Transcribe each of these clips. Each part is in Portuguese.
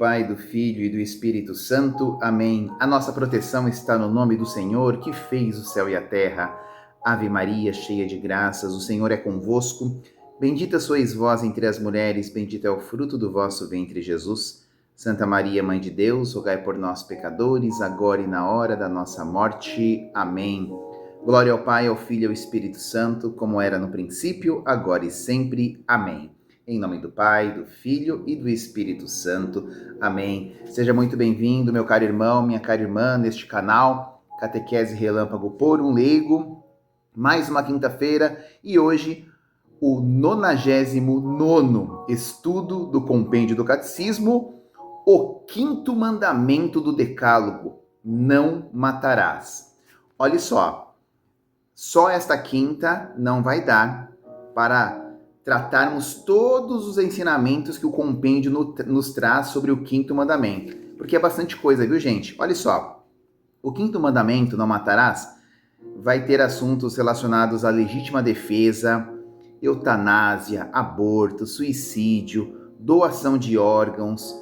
Pai, do Filho e do Espírito Santo. Amém. A nossa proteção está no nome do Senhor, que fez o céu e a terra. Ave Maria, cheia de graças, o Senhor é convosco. Bendita sois vós entre as mulheres, bendito é o fruto do vosso ventre, Jesus. Santa Maria, Mãe de Deus, rogai por nós, pecadores, agora e na hora da nossa morte. Amém. Glória ao Pai, ao Filho e ao Espírito Santo, como era no princípio, agora e sempre. Amém. Em nome do Pai, do Filho e do Espírito Santo. Amém. Seja muito bem-vindo, meu caro irmão, minha cara irmã, neste canal Catequese Relâmpago por um Leigo. Mais uma quinta-feira e hoje o 99º estudo do Compêndio do Catecismo, o quinto mandamento do Decálogo: não matarás. Olha só esta quinta não vai dar para tratarmos todos os ensinamentos que o compêndio nos traz sobre o quinto mandamento, porque é bastante coisa, viu, gente? Olha só, o quinto mandamento, não matarás, vai ter assuntos relacionados à legítima defesa, eutanásia, aborto, suicídio, doação de órgãos,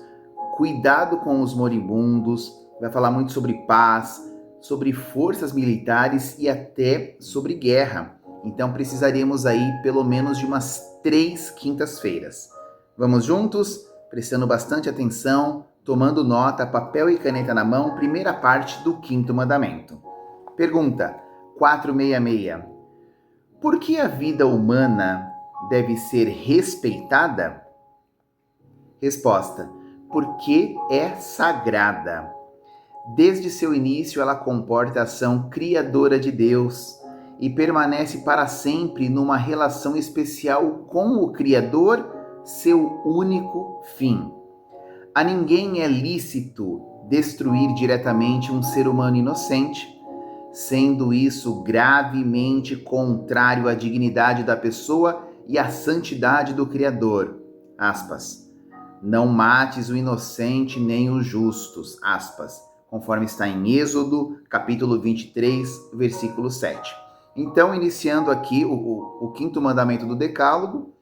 cuidado com os moribundos, vai falar muito sobre paz, sobre forças militares e até sobre guerra. Então precisaremos aí pelo menos de umas 3 quintas-feiras. Vamos juntos, prestando bastante atenção, tomando nota, papel e caneta na mão, primeira parte do quinto mandamento. Pergunta 466. Por que a vida humana deve ser respeitada? Resposta: porque é sagrada. Desde seu início, ela comporta a ação criadora de Deus e permanece para sempre numa relação especial com o Criador, seu único fim. A ninguém é lícito destruir diretamente um ser humano inocente, sendo isso gravemente contrário à dignidade da pessoa e à santidade do Criador. Aspas. Não mates o inocente nem os justos. Aspas. Conforme está em Êxodo, capítulo 23, versículo 7. Então, iniciando aqui o quinto mandamento do Decálogo,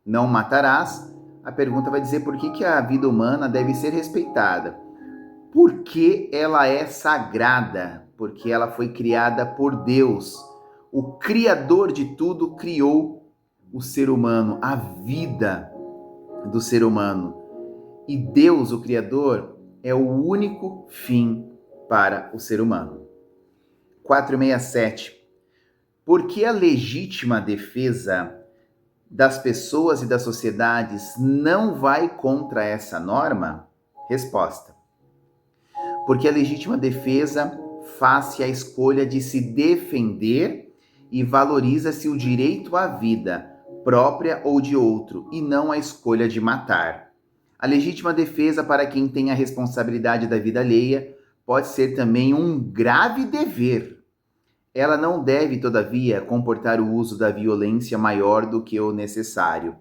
não matarás, a pergunta vai dizer por que a vida humana deve ser respeitada. Porque ela é sagrada, porque ela foi criada por Deus. O Criador de tudo criou o ser humano, a vida do ser humano. E Deus, o Criador, é o único fim para o ser humano. 467. Por que a legítima defesa das pessoas e das sociedades não vai contra essa norma? Resposta: porque a legítima defesa faz-se a escolha de se defender e valoriza-se o direito à vida, própria ou de outro, e não a escolha de matar. A legítima defesa para quem tem a responsabilidade da vida alheia pode ser também um grave dever. Ela não deve, todavia, comportar o uso da violência maior do que o necessário.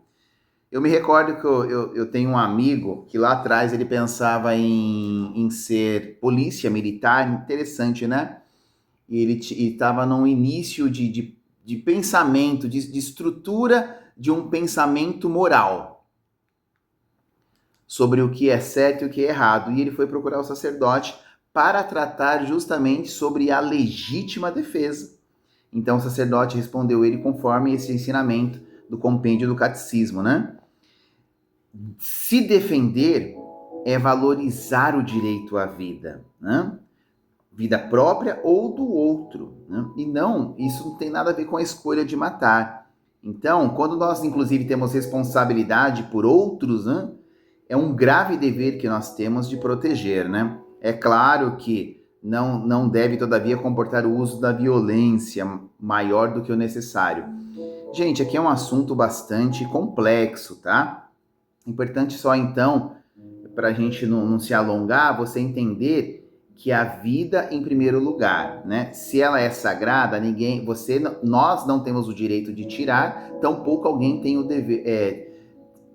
Eu me recordo que eu tenho um amigo que lá atrás ele pensava em ser polícia militar, interessante, né? E ele estava num início de pensamento, de estrutura de um pensamento moral sobre o que é certo e o que é errado. E ele foi procurar o sacerdote para tratar justamente sobre a legítima defesa. Então o sacerdote respondeu ele conforme esse ensinamento do compêndio do catecismo, né? Se defender é valorizar o direito à vida, né? Vida própria ou do outro, né? E não, isso não tem nada a ver com a escolha de matar. Então, quando nós inclusive temos responsabilidade por outros, né? É um grave dever que nós temos de proteger, né? É claro que não deve, todavia, comportar o uso da violência maior do que o necessário. Gente, aqui é um assunto bastante complexo, tá? Importante só, então, para a gente não se alongar, você entender que a vida em primeiro lugar, né? Se ela é sagrada, nós não temos o direito de tirar, tampouco alguém tem o dever,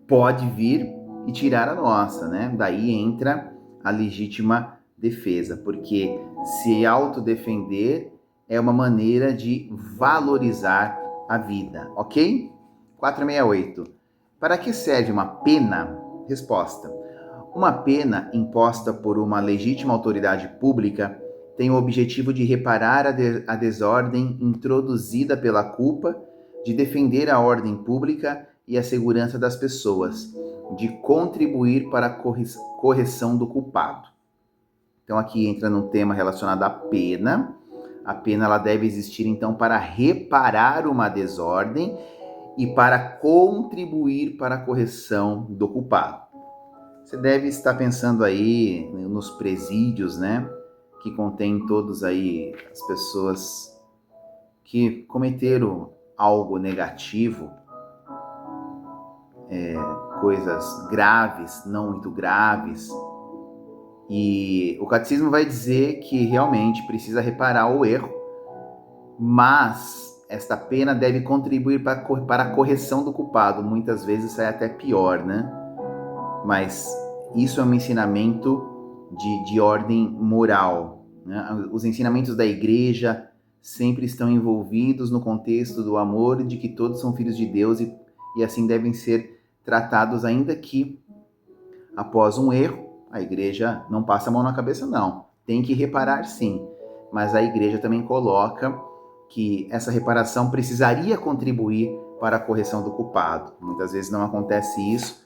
pode vir e tirar a nossa, né? Daí entra a legítima defesa, porque se autodefender é uma maneira de valorizar a vida, ok? 468. Para que serve uma pena? Resposta: Uma pena imposta por uma legítima autoridade pública tem o objetivo de reparar a desordem introduzida pela culpa, de defender a ordem pública e a segurança das pessoas, de contribuir para a correção do culpado. Então aqui entra no tema relacionado à pena. A pena ela deve existir então para reparar uma desordem e para contribuir para a correção do culpado. Você deve estar pensando aí nos presídios, né? Que contém todos aí as pessoas que cometeram algo negativo, coisas graves, não muito graves. E o catecismo vai dizer que realmente precisa reparar o erro, mas esta pena deve contribuir para a correção do culpado. Muitas vezes sai até pior, né? Mas isso é um ensinamento de ordem moral, né? Os ensinamentos da igreja sempre estão envolvidos no contexto do amor, de que todos são filhos de Deus e assim devem ser tratados, ainda que após um erro, a igreja não passa a mão na cabeça, não. Tem que reparar sim, mas a igreja também coloca que essa reparação precisaria contribuir para a correção do culpado. Muitas vezes não acontece isso,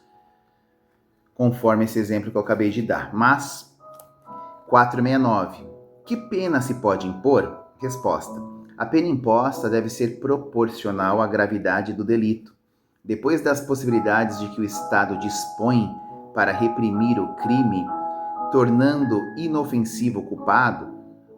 conforme esse exemplo que eu acabei de dar. Mas, 469. Que pena se pode impor? Resposta. A pena imposta deve ser proporcional à gravidade do delito. Depois das possibilidades de que o Estado dispõe para reprimir o crime, tornando inofensivo o culpado,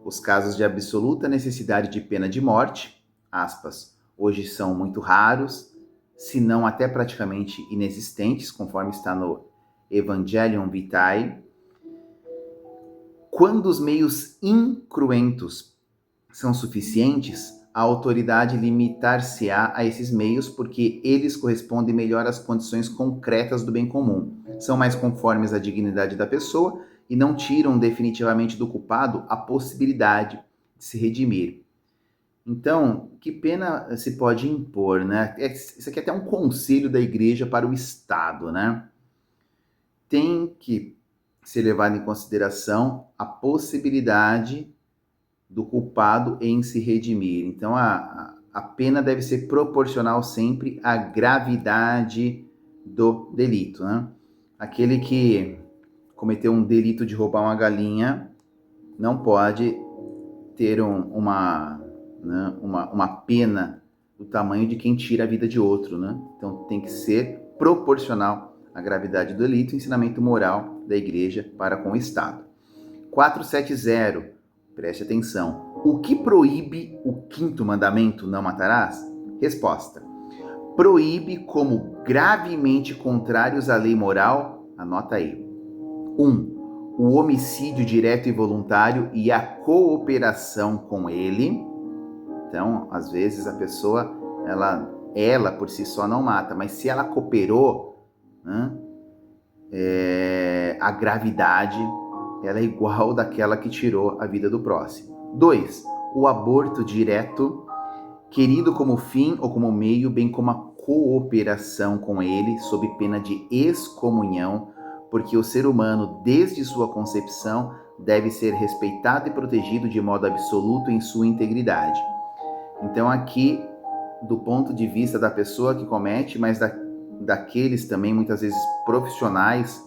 os casos de absoluta necessidade de pena de morte, aspas, hoje são muito raros, se não até praticamente inexistentes, conforme está no Evangelium Vitae. Quando os meios incruentos são suficientes, a autoridade limitar-se-á a esses meios porque eles correspondem melhor às condições concretas do bem comum. São mais conformes à dignidade da pessoa e não tiram definitivamente do culpado a possibilidade de se redimir. Então, que pena se pode impor, né? Isso aqui é até um conselho da igreja para o Estado, né? Tem que ser levado em consideração a possibilidade do culpado em se redimir. Então, a pena deve ser proporcional sempre à gravidade do delito, né? Aquele que cometeu um delito de roubar uma galinha não pode ter uma pena do tamanho de quem tira a vida de outro, né? Então tem que ser proporcional à gravidade do delito, ensinamento moral da igreja para com o Estado. 470, preste atenção. O que proíbe o quinto mandamento, não matarás? Resposta. Proíbe como gravemente contrários à lei moral, anota aí. 1. O homicídio direto e voluntário e a cooperação com ele. Então, às vezes a pessoa, ela por si só não mata, mas se ela cooperou, né, a gravidade ela é igual daquela que tirou a vida do próximo. 2. O aborto direto, querido como fim ou como meio, bem como a cooperação com ele, sob pena de excomunhão, porque o ser humano, desde sua concepção, deve ser respeitado e protegido de modo absoluto em sua integridade. Então aqui, do ponto de vista da pessoa que comete, mas daqueles também, muitas vezes profissionais,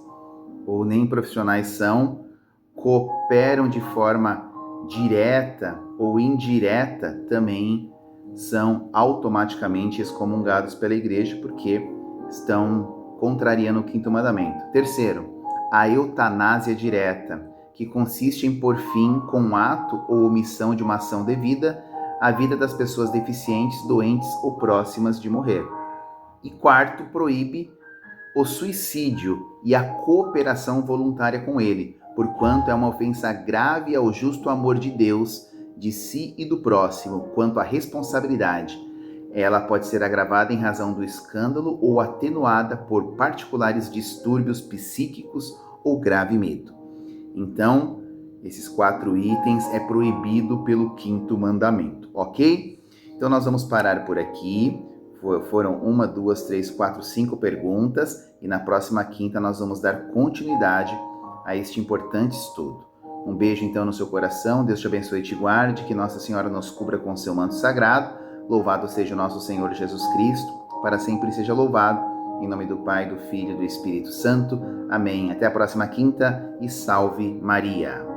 ou nem profissionais são, cooperam de forma direta ou indireta, também são automaticamente excomungados pela igreja, porque estão contrariando o quinto mandamento. 3º, a eutanásia direta, que consiste em pôr fim, com ato ou omissão de uma ação devida, à vida das pessoas deficientes, doentes ou próximas de morrer. E 4º, proíbe o suicídio e a cooperação voluntária com ele, porquanto é uma ofensa grave ao justo amor de Deus, de si e do próximo, quanto à responsabilidade. Ela pode ser agravada em razão do escândalo ou atenuada por particulares distúrbios psíquicos ou grave medo. Então, esses 4 itens é proibido pelo quinto mandamento, ok? Então nós vamos parar por aqui. Foram 1, 2, 3, 4, 5 perguntas e na próxima quinta nós vamos dar continuidade a este importante estudo. Um beijo então no seu coração, Deus te abençoe e te guarde, que Nossa Senhora nos cubra com seu manto sagrado. Louvado seja o nosso Senhor Jesus Cristo, para sempre seja louvado. Em nome do Pai, do Filho e do Espírito Santo. Amém. Até a próxima quinta e salve Maria.